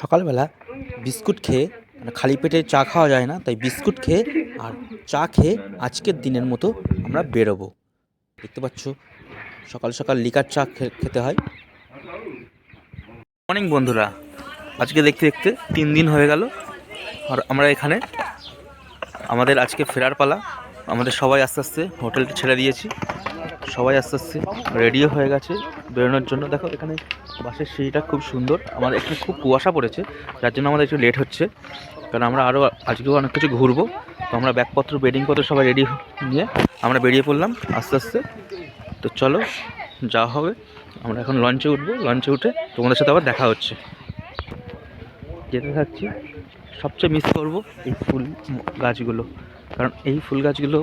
সকালবেলা বিস্কুট খেয়ে খালি পেটে চা খাওয়া যায় না, তাই বিস্কুট খেয়ে আর চা খেয়ে আজকের দিনের মতো আমরা বেরোবো। দেখতে পাচ্ছ সকাল সকাল লিকার চা খেতে হয়। মর্নিং বন্ধুরা, আজকে দেখতে দেখতে 3 দিন হয়ে গেল আর আমরা এখানে আমাদের আজকে ফেরার পালা। আমাদের সবাই আস্তে আস্তে হোটেলটা ছেড়ে দিয়েছি, সবাই আস্তে আস্তে রেডিও হয়ে গেছে বেরোনোর জন্য। দেখো এখানে বাসের সিঁড়িটা খুব সুন্দর। আমাদের এখানে খুব কুয়াশা পড়েছে, যার জন্য আমাদের একটু লেট হচ্ছে, কারণ আমরা আরও আজকেও অনেক কিছু ঘুরবো। তো আমরা ব্যাগপত্র বেডিংপত্র সবাই রেডি নিয়ে আমরা বেরিয়ে পড়লাম আস্তে আস্তে। তো চলো যাওয়া হবে। আমরা এখন লঞ্চে উঠবো, লঞ্চে উঠে তোমাদের সাথে আবার দেখা হচ্ছে। যেতে থাকছি। সবচেয়ে মিস করবো এই ফুল গাছগুলো, কারণ এই ফুল গাছগুলো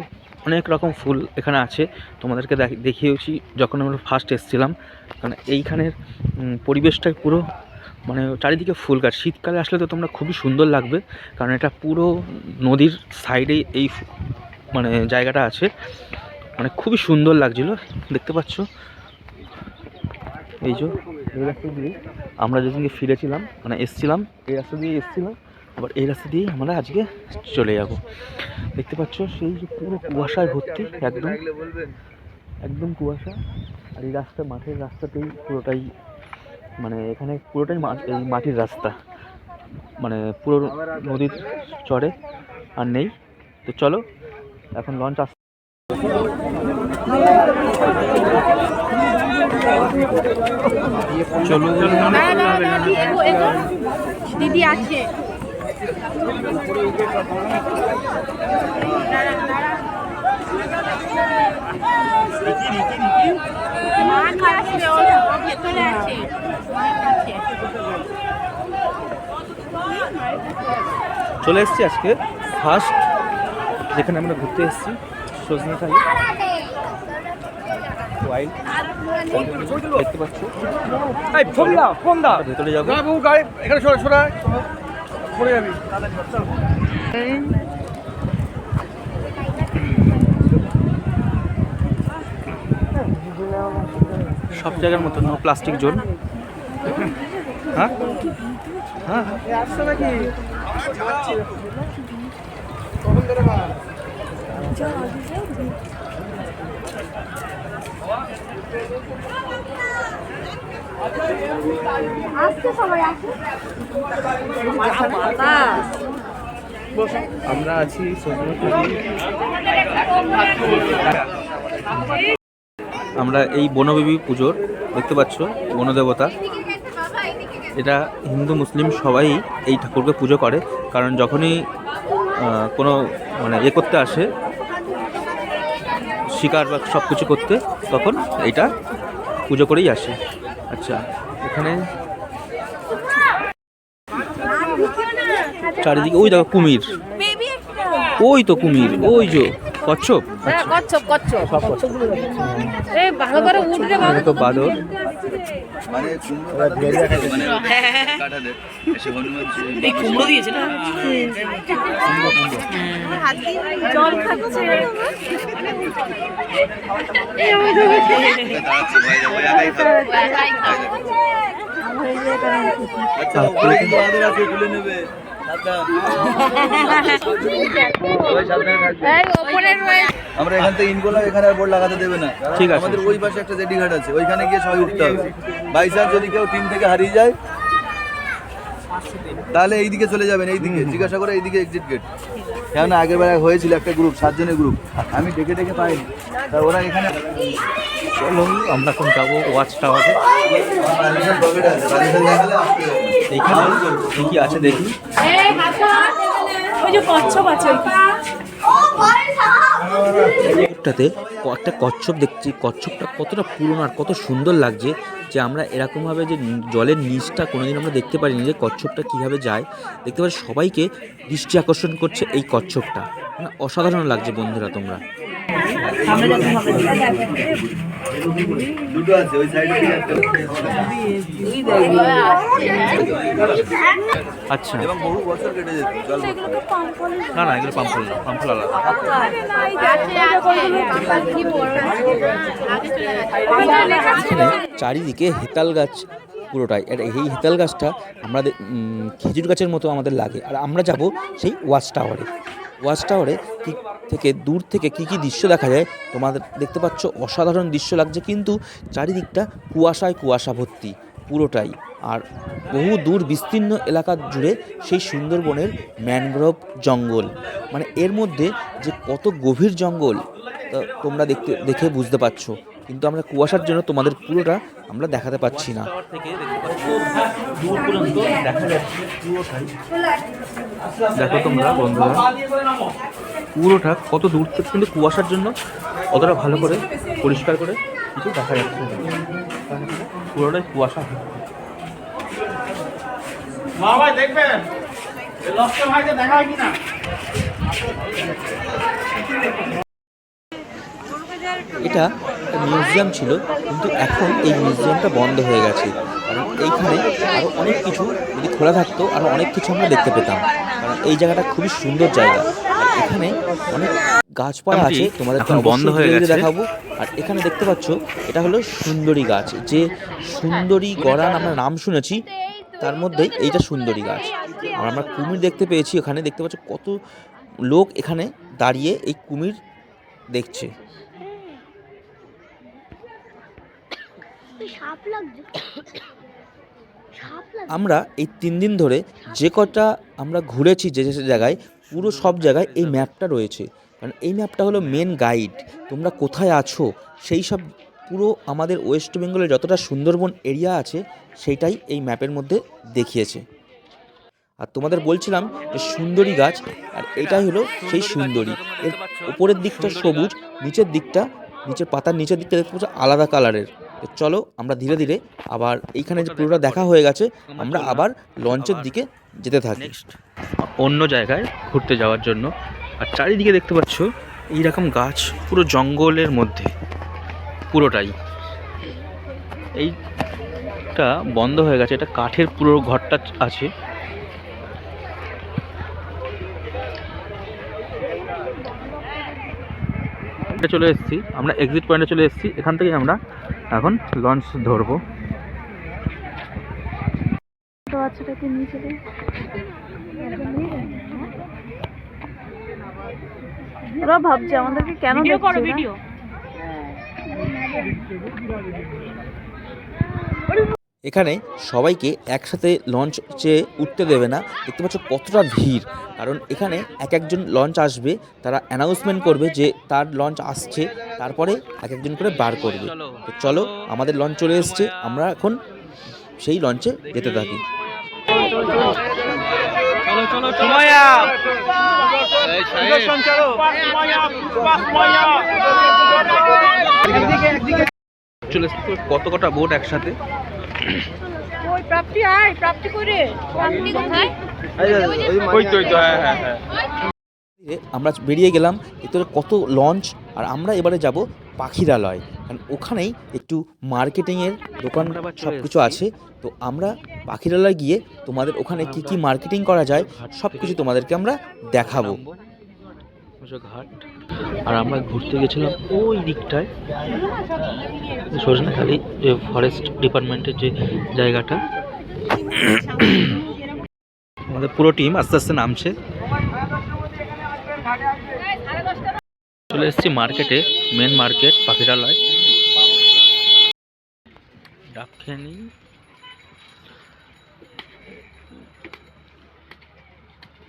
অনেক রকম ফুল এখানে আছে। তোমাদেরকে দেখিয়েছি যখন আমরা ফার্স্ট এসেছিলাম, কারণ এইখানের পরিবেশটাই পুরো মানে চারিদিকে ফুল গাছ। শীতকালে আসলে তো তোমরা খুবই সুন্দর লাগবে, কারণ এটা পুরো নদীর সাইডেই এই মানে জায়গাটা আছে, মানে খুবই সুন্দর লাগছিল। দেখতে পাচ্ছ এই যে এই রাস্তা দিয়ে আমরা যেদিনকে ফিরেছিলাম মানে এসছিলাম, এই রাস্তা দিয়ে এসছিলাম, আবার এই রাস্তা দিয়েই আমরা আজকে চলে যাব। দেখতে পাচ্ছ সেই যে পুরো কুয়াশায় ভর্তি, একদম একদম কুয়াশা। আর এই রাস্তা মাঠের রাস্তাতেই পুরোটাই, মানে এখানে পুরোটাই এই মাটির রাস্তা, মানে পুরো নদীর চড়ে আর নেই। তো চলো এখন লঞ্চ আসছে। চলো দিদি আছে। চলে এসেছি আজকে ফার্স্ট যেখানে আমরা ঘুরতে এসেছি, সজনেখালি ওয়াইল্ড। দেখতে পাচ্ছ ভেতরে যাবো। সব জায়গার মতো নো প্লাস্টিক জোন। হ্যাঁ হ্যাঁ আমরা আছি আমরা এই বনদেবী পুজোর, দেখতে পাচ্ছ বনদেবতা। এটা হিন্দু মুসলিম সবাই এই ঠাকুরকে পুজো করে, কারণ যখনই কোনো মানে করতে আসে শিকার বা সব কিছু করতে, তখন এইটা পুজো করেই আসে। আচ্ছা এখানে চারিদিকে ওই দেখো কুমির, ওই তো কুমির, ওই যে কচ্ছপ। আচ্ছা কচ্ছপ সব কচ্ছপ। এই ভালো করে উঠে এখানে তো বাদর। মানে এই কুমড়ো দিয়েছে না, জল খাচ্ছে। আমরা এখান থেকে ইন করলাম, এখানে আর বোর্ড লাগাতে দেবে না। ঠিক আছে। আমাদের ওই পাশে একটা জেডি ঘাট আছে, ওইখানে গিয়ে সবাই উঠতে হবে। বাই চান্স যদি কেউ টিম থেকে হারিয়ে যায় তাহলে এইদিকে চলে যাবেন, এইদিকে জিজ্ঞাসা করে এইদিকে এক্সিট গেট। কেননা আগের বার হয়েছিল একটা গ্রুপ, 7 জনের গ্রুপ, আমি ডেকে ডেকে পাইনি, তা ওরা এখানে। চলো আমরা এখন যাবো ওয়াচ টাওয়ারে। এইখানে কি আছে দেখি। ওই যে কচ্ছপ আছে ওইটাতে একটা কচ্ছপ দেখছি। কচ্ছপটা কতটা পুরনো আর কত সুন্দর লাগছে, যে আমরা এরকমভাবে যে জলের নিচটা কোনোদিন আমরা দেখতে পারিনি, যে কচ্ছপটা কীভাবে যায়। দেখতে পাচ্ছি সবাইকে দৃষ্টি আকর্ষণ করছে এই কচ্ছপটা, মানে অসাধারণ লাগছে বন্ধুরা তোমরা। দুটো আছে ওই সাইডে। আচ্ছা এবং বহু বছর কেটে যেত জল। না না, এগুলো পাম্পল না, পাম্পল আলাদা। এখানে চারিদিকে হেতাল গাছ পুরোটাই। আর এই হেতাল গাছটা আমাদের খেজুর গাছের মতো আমাদের লাগে। আর আমরা যাব সেই ওয়াচ টাওয়ারে। ওয়াচ টাওয়ারে থেকে দূর থেকে কী কী দৃশ্য দেখা যায় তোমাদের দেখতে পাচ্ছ, অসাধারণ দৃশ্য লাগছে, কিন্তু চারিদিকটা কুয়াশায় কুয়াশা ভর্তি পুরোটাই। আর বহু দূর বিস্তীর্ণ এলাকা জুড়ে সেই সুন্দরবনের ম্যানগ্রোভ জঙ্গল, মানে এর মধ্যে যে কত গভীর জঙ্গল তোমরা দেখে বুঝতে পারছো, কিন্তু আমরা কুয়াশার জন্য তোমাদের পুরোটা আমরা দেখাতে পাচ্ছি না। দেখো তোমরা বন্ধুরা, পুরোটা কত দূর থেকে, কিন্তু কুয়াশার জন্য অতটা ভালো করে পরিষ্কার করে কিছু দেখা যাচ্ছে না, পুরোটাই কুয়াশা। ভাই দেখবেন লস্কর ভাইকে দেখা হয় কিনা। এটা মিউজিয়াম ছিল, কিন্তু এখন এই মিউজিয়ামটা বন্ধ হয়ে গেছে, কারণ এইখানে আরও অনেক কিছু যদি খোলা থাকতো আরও অনেক কিছু আমরা দেখতে পেতাম, কারণ এই জায়গাটা খুবই সুন্দর জায়গা। আর এখানে অনেক গাছপালা আছে, তোমাদের এখন বন্ধ হয়ে গেছে দেখাবো। আর এখানে দেখতে পাচ্ছ এটা হলো সুন্দরী গাছ, যে সুন্দরী গড়ান আমরা নাম শুনেছি, তার মধ্যেই এইটা সুন্দরী গাছ। আর আমরা কুমির দেখতে পেয়েছি ওখানে, দেখতে পাচ্ছ কত লোক এখানে দাঁড়িয়ে এই কুমির দেখছে। আমরা এই 3 দিন ধরে যে কটা আমরা ঘুরেছি যে যে জায়গায়, পুরো সব জায়গায় এই ম্যাপটা রয়েছে, কারণ এই ম্যাপটা হলো মেন গাইড, তোমরা কোথায় আছো সেই সব পুরো আমাদের ওয়েস্ট বেঙ্গলের যতটা সুন্দরবন এরিয়া আছে সেইটাই এই ম্যাপের মধ্যে দেখিয়েছে। আর তোমাদের বলছিলাম যে সুন্দরী গাছ, আর এটাই হলো সেই সুন্দরী। এর উপরের দিকটা সবুজ, নিচের পাতার নিচের দিকটা দেখতে পাচ্ছ আলাদা কালারের। তো চলো আমরা ধীরে ধীরে আবার এইখানে যে পুরোটা দেখা হয়ে গেছে, আমরা আবার লঞ্চের দিকে যেতে থাকি অন্য জায়গায় ঘুরতে যাওয়ার জন্য। আর চারিদিকে দেখতে পাচ্ছ এইরকম গাছ, পুরো জঙ্গলের মধ্যে পুরোটাই। এইটা বন্ধ হয়ে গেছে, এটা কাঠের পুরো ঘরটা আছে। চলে এসেছি আমরা, এক্সিট পয়েন্টে চলে এসেছি, এখান থেকে আমরা এখন লঞ্চ ধরবো। বাচ্চাটাকে নিয়ে চলে ওরা ভাবছে আমাদেরকে কেন দেখছে ভিডিও। এখানে সবাইকে একসাথে লঞ্চে উঠতে দেবে না, দেখতে পাচ্ছ কতটা ভিড়, কারণ এখানে একজন লঞ্চ আসবে, তারা অ্যানাউন্সমেন্ট করবে যে তার লঞ্চ আসছে, তারপরে একজন করে বার করবে। তো চলো আমাদের লঞ্চ চলে এসছে, আমরা এখন সেই লঞ্চে যেতে থাকি। চলে এসছে কত কটা বোট একসাথে। ওই প্রাপ্তি আয়, প্রাপ্তি করে প্রাপ্তি কোথায়? ওই তো হ্যাঁ। আমরা বেরিয়ে গেলাম, এতে কত লঞ্চ। আর আমরা এবারে যাব পাখিরালয়, কারণ ওখানেই একটু মার্কেটিংয়ের দোকান সব কিছু আছে। তো আমরা পাখিরালয় গিয়ে তোমাদের ওখানে কি কি মার্কেটিং করা যায় সব কিছু তোমাদেরকে আমরা দেখাবো। ঘাট। আর আমরা ঘুরতে গেছিলাম ওই দিকটায়, সজনেখালি যে ফরেস্ট ডিপার্টমেন্টের যে জায়গাটা। আমাদের পুরো টিম আস্তে আস্তে নামছে। চলে এসেছি মার্কেটে, মেন মার্কেট পাখিরালয়। ডাব খেয়ে নিই।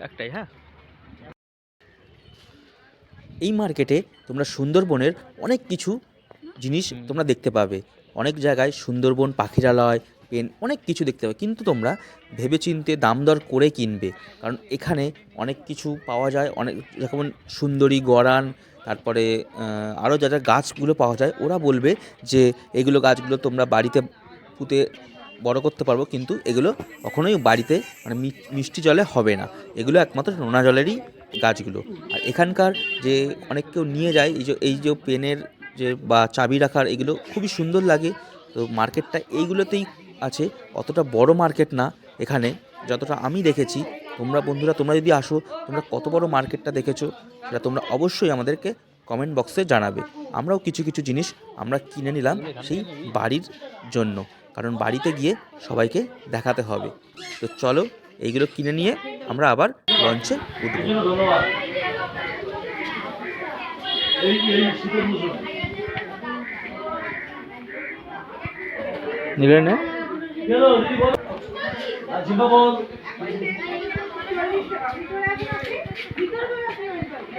একটাই, হ্যাঁ। এই মার্কেটে তোমরা সুন্দরবনের অনেক কিছু জিনিস তোমরা দেখতে পাবে। অনেক জায়গায় সুন্দরবন, পাখিরালয়, পেন অনেক কিছু দেখতে পাবে, কিন্তু তোমরা ভেবেচিন্তে দাম দর করে কিনবে, কারণ এখানে অনেক কিছু পাওয়া যায়। অনেক যেমন সুন্দরী, গরান, তারপরে আরও যা যা গাছগুলো পাওয়া যায়, ওরা বলবে যে এগুলো গাছগুলো তোমরা বাড়িতে পুঁতে বড় করতে পারবো, কিন্তু এগুলো কখনোই বাড়িতে মানে মিষ্টি জলে হবে না, এগুলো একমাত্র নোনা জলেরই গাছগুলো। আর এখানকার যে অনেক কেউ নিয়ে যায় এই যে পেনের যে বা চাবি রাখার, এগুলো খুবই সুন্দর লাগে। তো মার্কেটটা এইগুলোতেই আছে, অতটা বড় মার্কেট না এখানে যতটা আমি দেখেছি। তোমরা বন্ধুরা, তোমরা যদি আসো, তোমরা কত বড় মার্কেটটা দেখেছো সেটা তোমরা অবশ্যই আমাদেরকে কমেন্ট বক্সে জানাবে। আমরাও কিছু কিছু জিনিস আমরা কিনে নিলাম সেই বাড়ির জন্য। কারণ বাড়িতে গিয়ে সবাইকে দেখাতে হবে। তো চলো এইগুলো কিনে নিয়ে আমরা আবার লঞ্চে উঠব। নিলে না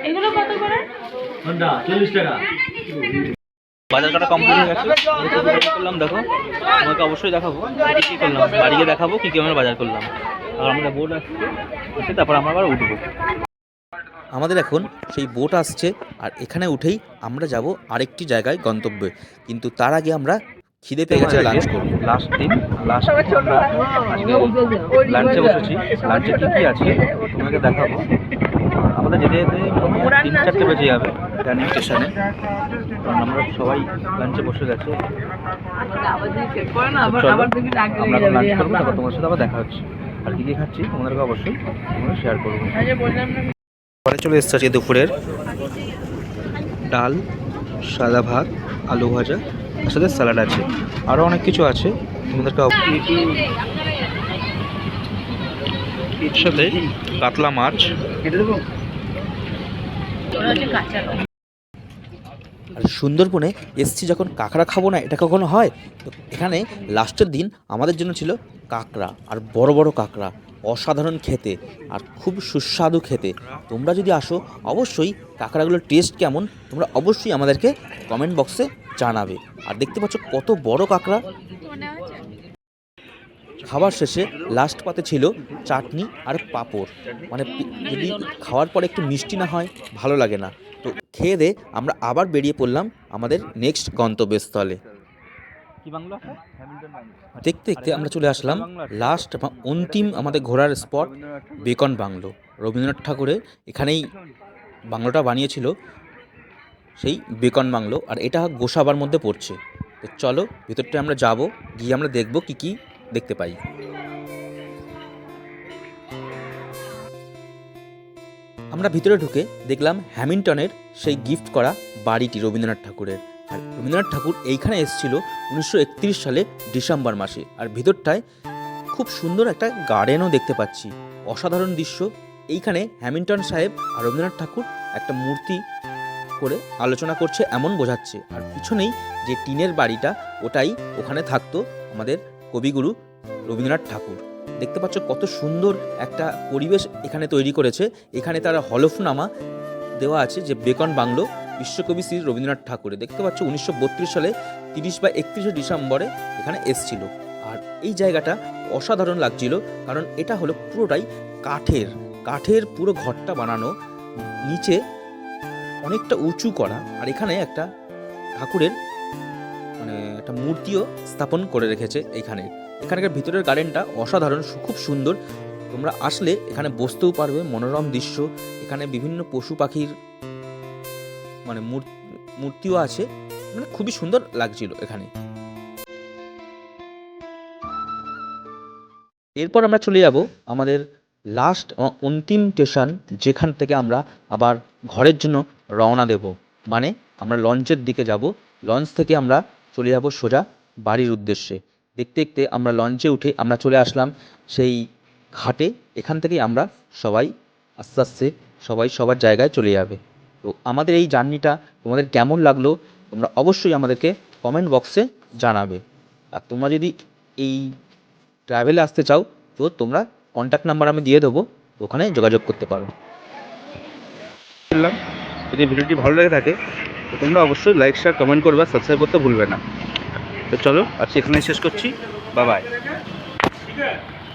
এগুলো কত করে? 40 টাকা। বাজার কাটা কমপ্লিট হয়ে গেছে। করলাম দেখো, তোমাকে অবশ্যই দেখাবো কী করলাম, বাড়িকে দেখাবো কী কী আমরা বাজার করলাম। আর আমাদের বোট আসছে, তারপর আমরা আবার উঠবো। আমাদের এখন সেই বোট আসছে, আর এখানে উঠেই আমরা যাব আরেকটি জায়গায় গন্তব্যে। কিন্তু তার আগে আমরা খিদে পেয়ে গেছে, লাঞ্চ করবো। লাস্ট দিন, লাস্ট লাঞ্চে বসেছি। লাঞ্চে কী কী আছে তোমাকে দেখাবো। আমাদের যেতে যেতে 3-4টে বেজে যাবে ক্যানিং স্টেশনে, কারণ আমরা সবাই লাঞ্চে বসে গেছে। আমরা লাঞ্চ করবো, তারপর তোমার সাথে আবার দেখা হচ্ছে। আর কী কী খাচ্ছি তোমাদেরকে অবশ্যই তোমরা শেয়ার করবো। পরে চলে এসছে আজকে দুপুরের ডাল, সাদা ভাত, আলু ভাজা, তার সাথে স্যালাড আছে, আরও অনেক কিছু আছে তোমাদেরকে। এর সাথে কাতলা মাছ। আর সুন্দরবনে এসছি যখন কাঁকড়া খাবো না, এটা কখনো হয়? তো এখানে লাস্টের দিন আমাদের জন্য ছিল কাঁকড়া, আর বড় বড় কাঁকড়া, অসাধারণ খেতে আর খুব সুস্বাদু খেতে। তোমরা যদি আসো অবশ্যই কাঁকড়াগুলোর টেস্ট কেমন তোমরা অবশ্যই আমাদেরকে কমেন্ট বক্সে জানাবে। আর দেখতে পাচ্ছ কত বড় কাঁকড়া। খাবার শেষে লাস্ট পাতে ছিল চাটনি আর পাঁপড়। মানে যদি খাওয়ার পরে একটু মিষ্টি না হয় ভালো লাগে না। তো খেয়ে দিয়ে আমরা আবার বেরিয়ে পড়লাম আমাদের নেক্সট গন্তব্যস্থলে। দেখতে দেখতে আমরা চলে আসলাম লাস্ট অন্তিম আমাদের ঘোরার স্পট, বেকন বাংলো। রবীন্দ্রনাথ ঠাকুরের এখানেই বাংলোটা বানিয়েছিল, সেই বেকন বাংলো। আর এটা গোসাবার মধ্যে পড়ছে। তো চলো ভিতরটা আমরা যাব, গিয়ে আমরা দেখব কি কি দেখতে পাই। আমরা ভিতরে ঢুকে দেখলাম হ্যামিল্টনের সেই গিফট করা বাড়িটি রবীন্দ্রনাথ ঠাকুরের। আর রবীন্দ্রনাথ ঠাকুর এইখানে এসেছিল 1931 সালে ডিসেম্বর মাসে। আর ভিতরটায় খুব সুন্দর একটা গার্ডেনও দেখতে পাচ্ছি, অসাধারণ দৃশ্য। এইখানে হ্যামিল্টন সাহেব আর রবীন্দ্রনাথ ঠাকুর একটা মূর্তি করে আলোচনা করছে এমন বোঝাচ্ছে। আর পিছনেই যে টিনের বাড়িটা, ওটাই ওখানে থাকতো আমাদের কবিগুরু রবীন্দ্রনাথ ঠাকুর। দেখতে পাচ্ছ কত সুন্দর একটা পরিবেশ এখানে তৈরি করেছে। এখানে তার হলফনামা দেওয়া আছে যে বেকন বাংলো বিশ্বকবি শ্রী রবীন্দ্রনাথ ঠাকুরের। দেখতে পাচ্ছ 1932 সালে 30 বা 31 ডিসেম্বরে এখানে এসছিল। আর এই জায়গাটা অসাধারণ লাগছিল, কারণ এটা হলো পুরোটাই কাঠের পুরো ঘরটা বানানো, নিচে অনেকটা উঁচু করা। আর এখানে একটা ঠাকুরের মানে একটা মূর্তিও স্থাপন করে রেখেছে এখানকার ভিতরের গার্ডেনটা অসাধারণ, খুব সুন্দর। তোমরা আসলে এখানে বসতেও পারবে, মনোরম দৃশ্য। এখানে বিভিন্ন পশু পাখির মানে মূর্তিও আছে, মানে খুবই সুন্দর লাগছিল এখানে। এরপর আমরা চলে যাব আমাদের লাস্ট অন্তিম স্টেশন, যেখান থেকে আমরা আবার ঘরের জন্য রওনা দেব। মানে আমরা লঞ্চের দিকে যাব, লঞ্চ থেকে আমরা চলে যাব সোজা বাড়ির উদ্দেশ্যে। দেখতে দেখতে আমরা লঞ্চে উঠে আমরা চলে আসলাম সেই ঘাটে। এখান থেকেই আমরা সবাই আস্তে আস্তে সবার জায়গায় চলে যাবে। তো আমাদের এই জার্নিটা তোমাদের কেমন লাগলো তোমরা অবশ্যই আমাদেরকে কমেন্ট বক্সে জানাবে। আর তোমরা যদি এই ট্রাভেলে আসতে চাও তো তোমরা কন্ট্যাক্ট নাম্বার আমি দিয়ে দেবো, ওখানে যোগাযোগ করতে পারো। যদি ভিডিওটি ভালো লেগে থাকে তো তোমরা অবশ্যই লাইক, শেয়ার, কমেন্ট করবে, সাবস্ক্রাইব করতে ভুলবে না। তো চলো আজকে এখানেই শেষ করছি, বাই বাই।